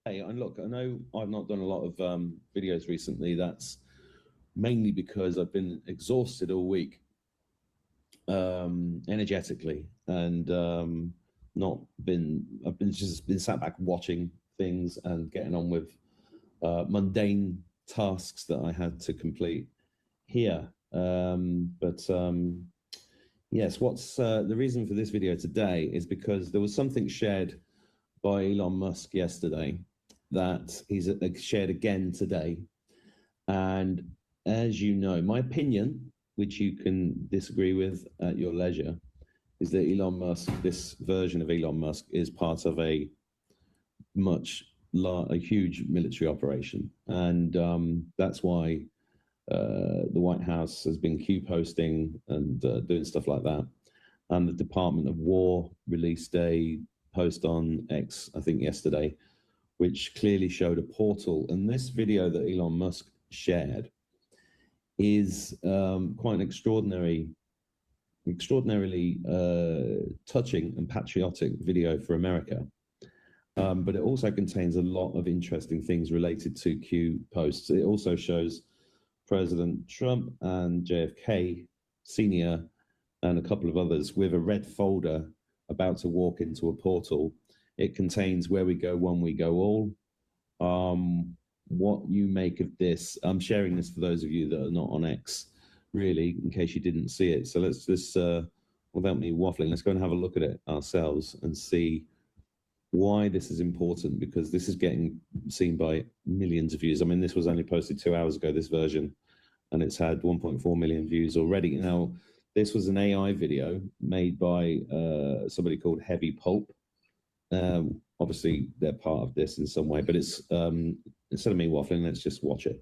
Hey, and look, I know I've not done a lot of videos recently. That's mainly because I've been exhausted all week, energetically, and not been. I've been just been sat back watching things and getting on with mundane tasks that I had to complete here. But yes, what's the reason for this video today is because there was something shared by Elon Musk yesterday that he's shared again today. And as you know, my opinion, which you can disagree with at your leisure, is that Elon Musk, this version of Elon Musk, is part of a huge military operation, and that's why the White House has been Q posting and doing stuff like that. And the Department of War released a post on X, I think yesterday, which clearly showed a portal. And this video that Elon Musk shared is quite an extraordinarily touching and patriotic video for America. But it also contains a lot of interesting things related to Q posts. It also shows President Trump and JFK Sr. and a couple of others with a red folder about to walk into a portal. It contains "Where we go, one we go all." What you make of this? I'm sharing this for those of you that are not on X, really, in case you didn't see it. So let's just, without me waffling, let's go and have a look at it ourselves and see why this is important, because this is getting seen by millions of views. I mean, this was only posted 2 hours ago, this version, and it's had 1.4 million views already. Now, this was an AI video made by somebody called Heavy Pulp. Obviously, they're part of this in some way, but it's instead of me waffling, let's just watch it.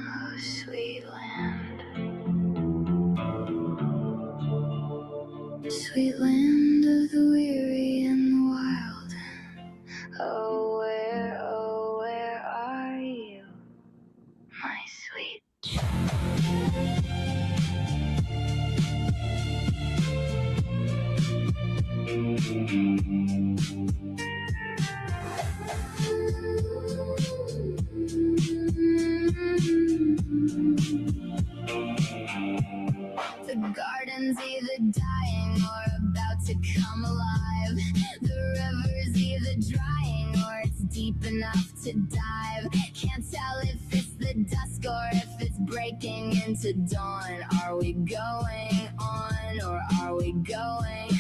Oh, sweet land. Sweet land of the weary and the wild. Oh, where are you, my sweet The garden's either dying or about to come alive. The river's either drying or it's deep enough to dive. Can't tell if it's the dusk or if it's breaking into dawn. Are we going on or are we going?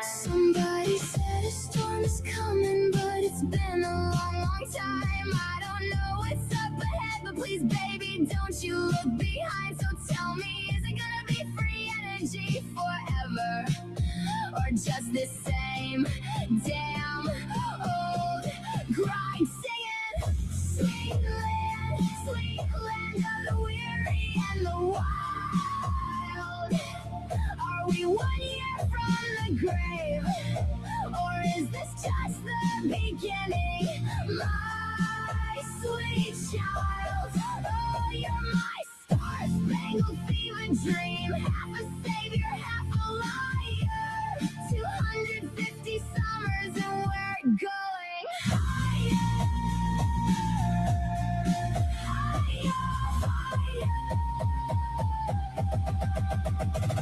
Somebody said a storm is coming, but it's been a long time. I don't know what's up ahead, but please, baby, don't you look behind. So tell me, is it gonna be free energy forever, or just the same damn old grind? Singing, sweet land of the weary and the wild. Are we 1 year from the grave, or is this just the beginning? My sweet child, oh, you're my star-spangled fever dream. Half a savior, half a liar. 250 summers and we're going higher,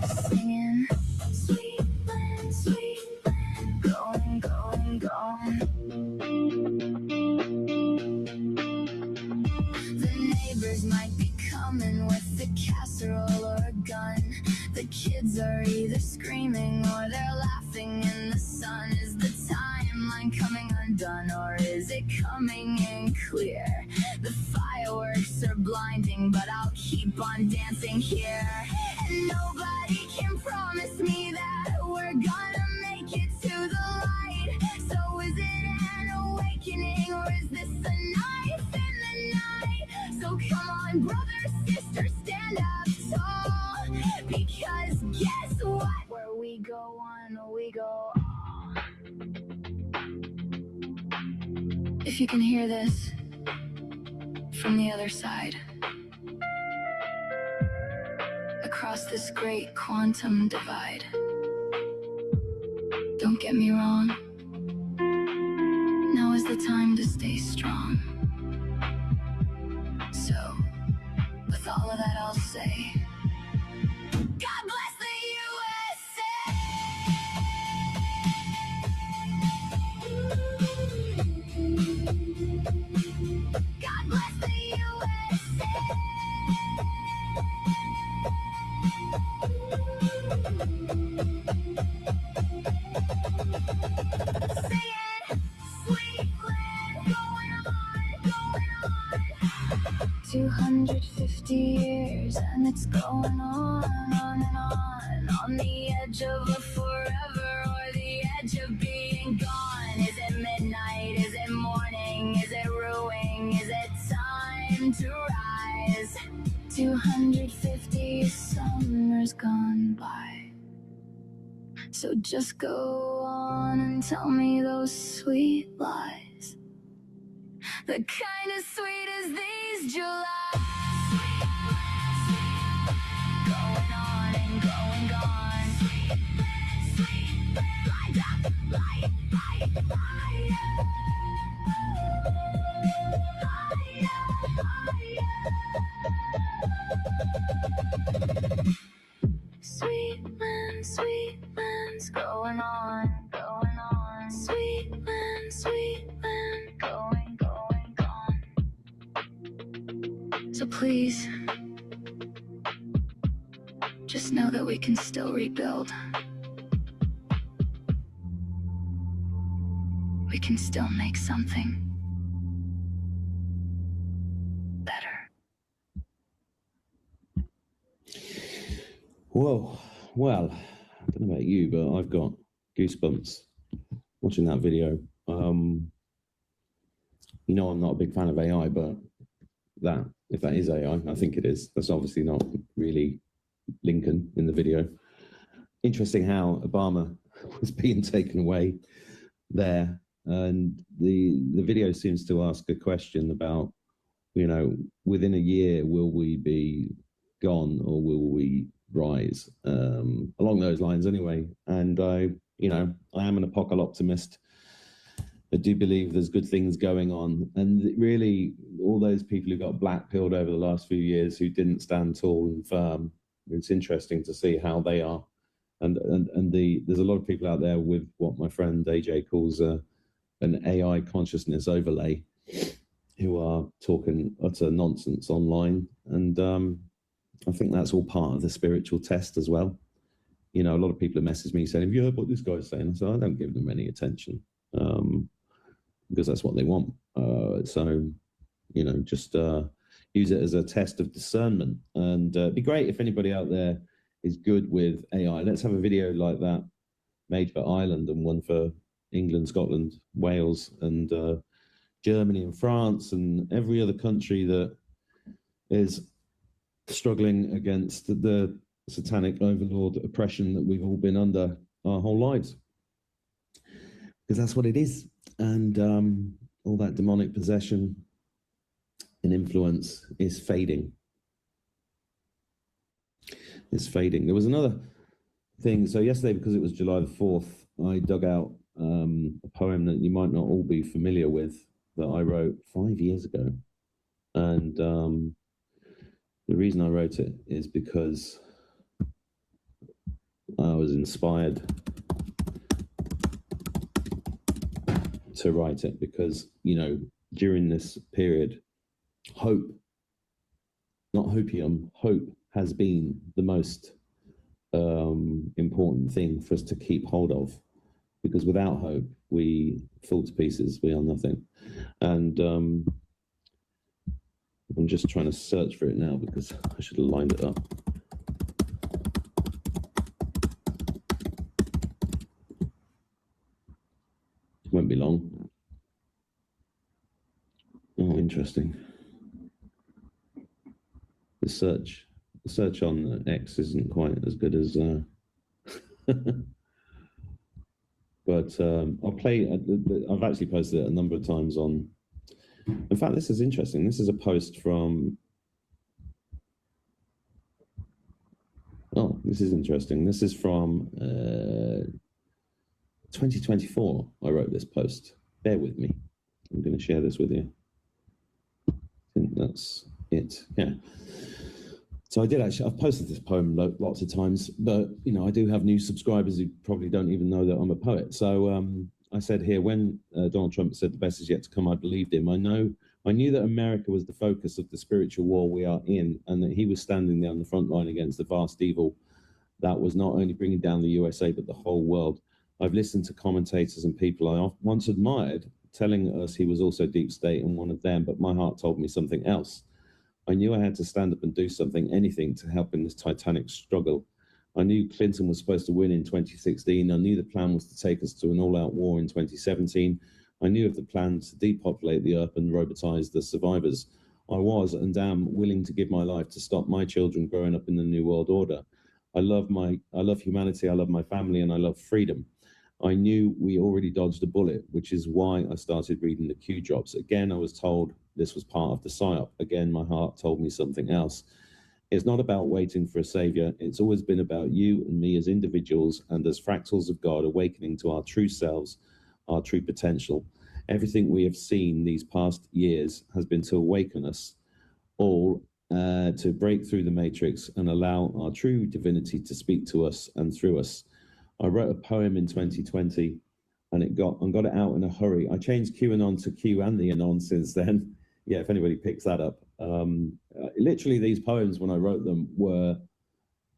singing, sweet land, going. The neighbors might be coming with a casserole or a gun. The kids are either screaming or they're laughing in the sun. Is the timeline coming undone, or is it coming in clear? The fireworks are blinding, but I'll keep on dancing here. And nobody can promise me that we're gonna make it to the light. So is it an awakening, or is this a knife in the night? So come on, brother, sister, stand up tall, because guess what? Where we go on, we go on. If you can hear this, from the other side. Across this great quantum divide. Don't get me wrong. Now is the time to stay strong. So, with all of that, I'll say, God bless the USA! God bless the USA! Say it, sweet land, going on. 250 years and it's going on and on the edge of a forever or the edge of being gone. Is it midnight? Is it morning? Is it ruining? Is it time to rise? 250 summers gone by. So just go on and tell me those sweet lies, the kind as sweet as these Julys. Going on and going gone. Light up, light, light, light. Sweet land's going on, going on. Sweet land, going, going, gone. So please, just know that we can still rebuild. We can still make something better. Whoa. Well, I don't know about you, but I've got goosebumps watching that video. I'm not a big fan of AI, but if that is AI, I think it is. That's obviously not really Lincoln in the video. Interesting how Obama was being taken away there. And the video seems to ask a question about, within a year, will we be gone or will we rise? Along those lines anyway. And I am an apocalyptic optimist. I do believe there's good things going on. And really, all those people who got black-pilled over the last few years who didn't stand tall and firm, it's interesting to see how they are. And there's a lot of people out there with what my friend AJ calls an AI consciousness overlay, who are talking utter nonsense online. And I think that's all part of the spiritual test as well. A lot of people have messaged me saying, have you heard what this guy's saying? So I don't give them any attention because that's what they want. So just use it as a test of discernment. And it'd be great if anybody out there is good with AI. Let's have a video like that made for Ireland and one for England, Scotland, Wales, and Germany and France and every other country that is struggling against the satanic overlord oppression that we've all been under our whole lives. Because that's what it is. And all that demonic possession and influence is fading. It's fading. There was another thing. So yesterday, because it was July the 4th, I dug out a poem that you might not all be familiar with that I wrote 5 years ago. And the reason I wrote it is because I was inspired to write it because, during this period, hope, not hopium, hope has been the most important thing for us to keep hold of, because without hope, we fall to pieces, we are nothing. And I'm just trying to search for it now because I should have lined it up. It won't be long. Oh, interesting. The search on X isn't quite as good as but I'll play. I've actually posted it a number of times on In fact, this is interesting. This is a post from, oh, this is interesting. This is from 2024. I wrote this post. Bear with me. I'm going to share this with you. I think that's it. Yeah. So I did actually, I've posted this poem lots of times, but, you know, I do have new subscribers who probably don't even know that I'm a poet. So I said here, when Donald Trump said the best is yet to come, I believed him. I knew that America was the focus of the spiritual war we are in, and that he was standing there on the front line against the vast evil that was not only bringing down the USA, but the whole world. I've listened to commentators and people I once admired telling us he was also deep state and one of them, but my heart told me something else. I knew I had to stand up and do something, anything, to help in this titanic struggle. I knew Clinton was supposed to win in 2016. I knew the plan was to take us to an all-out war in 2017. I knew of the plan to depopulate the earth and robotize the survivors. I was and am willing to give my life to stop my children growing up in the New World Order. I love humanity, I love my family, and I love freedom. I knew we already dodged a bullet, which is why I started reading the Q drops. Again, I was told this was part of the psyop. Again, my heart told me something else. It's not about waiting for a savior. It's always been about you and me as individuals and as fractals of God awakening to our true selves, our true potential. Everything we have seen these past years has been to awaken us all to break through the matrix and allow our true divinity to speak to us and through us. I wrote a poem in 2020 and got it out in a hurry. I changed QAnon to Q and the Anon since then. Yeah, if anybody picks that up. Literally these poems, when I wrote them, were,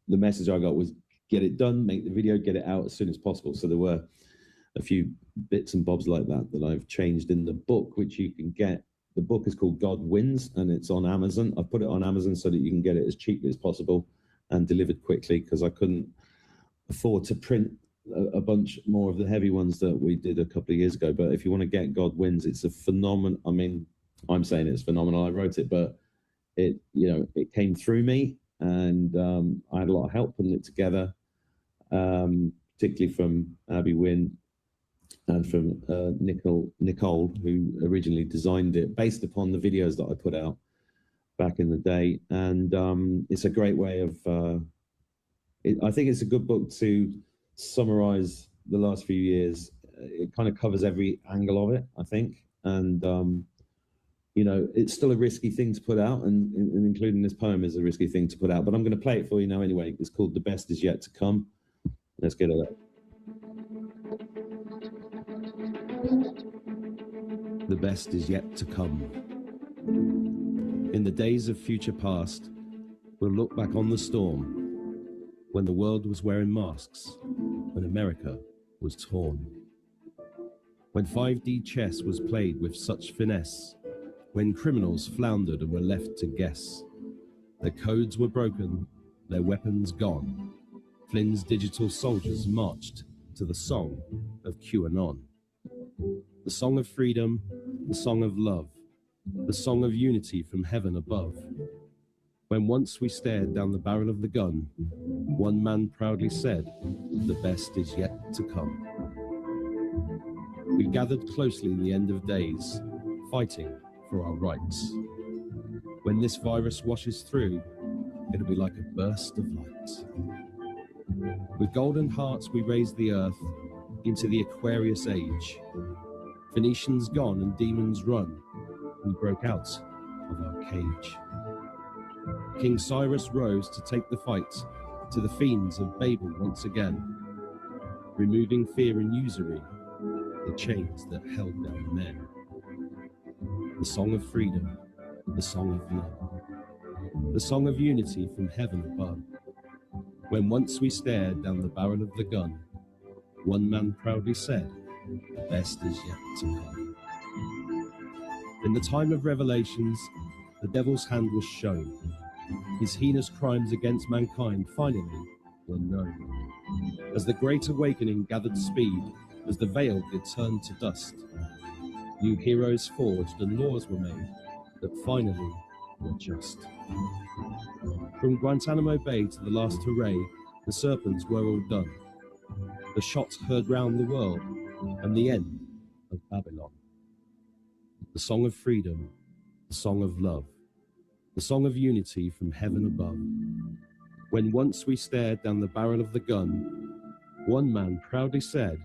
the message I got was get it done, make the video, get it out as soon as possible. So there were a few bits and bobs like that I've changed in the book, which you can get. The book is called God Wins, and it's on Amazon. I've put it on Amazon so that you can get it as cheaply as possible and delivered quickly, because I couldn't afford to print a bunch more of the heavy ones that we did a couple of years ago. But if you want to get God Wins, it's a phenomenal. I mean, I'm saying it's phenomenal. I wrote it, but it came through me, and I had a lot of help putting it together, particularly from Abby Wynn and from Nicole, who originally designed it based upon the videos that I put out back in the day. And it's a great way of, I think it's a good book to summarize the last few years. It kind of covers every angle of it, I think. And, it's still a risky thing to put out, and including this poem is a risky thing to put out, but I'm going to play it for you now anyway. It's called The Best Is Yet to Come. Let's get it up. The best is yet to come. In the days of future past, we'll look back on the storm, when the world was wearing masks, when America was torn, when 5D chess was played with such finesse, when criminals floundered and were left to guess. Their codes were broken, their weapons gone. Flynn's digital soldiers marched to the song of QAnon. The song of freedom, the song of love, the song of unity from heaven above. When once we stared down the barrel of the gun, one man proudly said, the best is yet to come. We gathered closely in the end of days, fighting for our rights. When this virus washes through, it'll be like a burst of light. With golden hearts we raised the earth into the Aquarius age. Phoenicians gone and demons run, we broke out of our cage. King Cyrus rose to take the fight to the fiends of Babel once again, removing fear and usury, the chains that held down men. The song of freedom, the song of love, the song of unity from heaven above. When once we stared down the barrel of the gun, one man proudly said, the best is yet to come. In the time of revelations, the devil's hand was shown. His heinous crimes against mankind finally were known. As the great awakening gathered speed, as the veil did turn to dust, new heroes forged and laws were made that finally were just. From Guantanamo Bay to the last hooray, the serpents were all done. The shots heard round the world, and the end of Babylon. the song of freedom, the song of love, the song of unity from heaven above. When once we stared down the barrel of the gun, one man proudly said,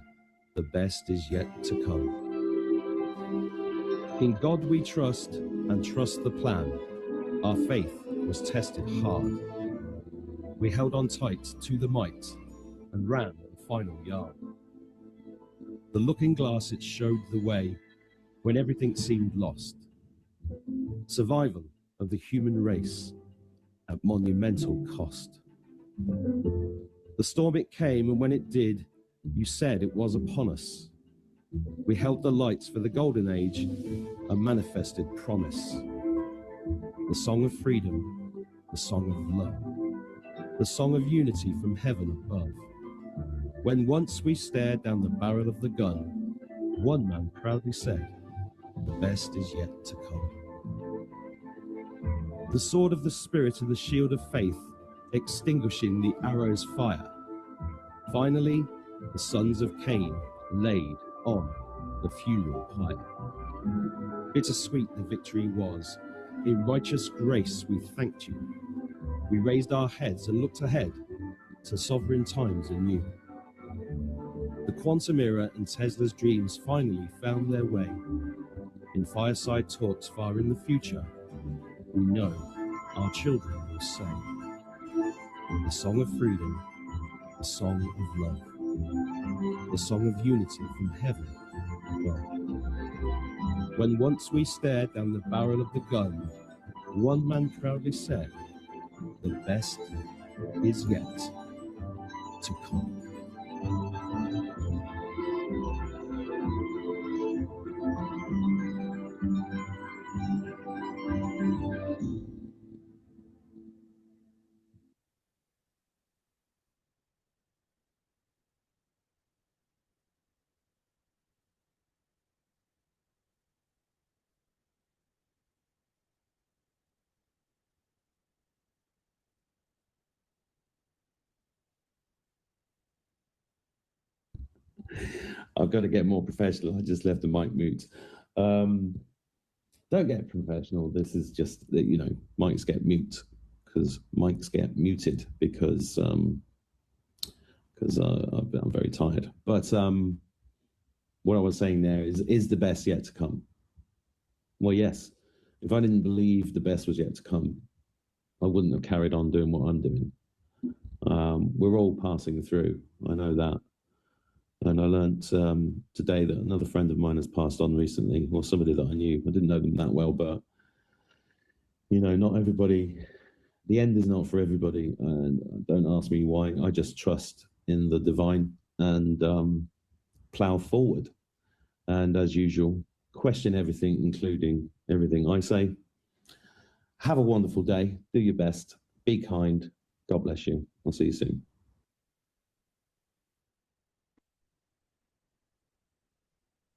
"The best is yet to come." In God we trust and trust the plan. Our faith was tested hard. We held on tight to the might and ran the final yard. The looking glass, it showed the way when everything seemed lost. Survival of the human race at monumental cost. The storm it came, and when it did, you said it was upon us. We held the lights for the golden age, a manifested promise. The song of freedom, the song of love, the song of unity from heaven above. When once we stared down the barrel of the gun, one man proudly said, "The best is yet to come." The sword of the Spirit and the shield of faith, extinguishing the arrow's fire. Finally, the sons of Cain laid on the funeral pyre. Bittersweet the victory was. In righteous grace we thanked you. We raised our heads and looked ahead to sovereign times anew. The quantum era and Tesla's dreams finally found their way. In fireside talks far in the future, we know our children will say, the song of freedom, the song of love, the song of unity from heaven above. When once we stared down the barrel of the gun, one man proudly said, "The best is yet to come." I've got to get more professional. I just left the mic mute. Don't get professional. This is just that, you know, mics get muted because I'm very tired. But what I was saying there is the best yet to come? Well, yes. If I didn't believe the best was yet to come, I wouldn't have carried on doing what I'm doing. We're all passing through. I know that. And I learned today that another friend of mine has passed on recently, or somebody that I knew. I didn't know them that well, but, you know, not everybody, the end is not for everybody. And don't ask me why. I just trust in the divine and plow forward. And as usual, question everything, including everything I say. Have a wonderful day. Do your best. Be kind. God bless you. I'll see you soon.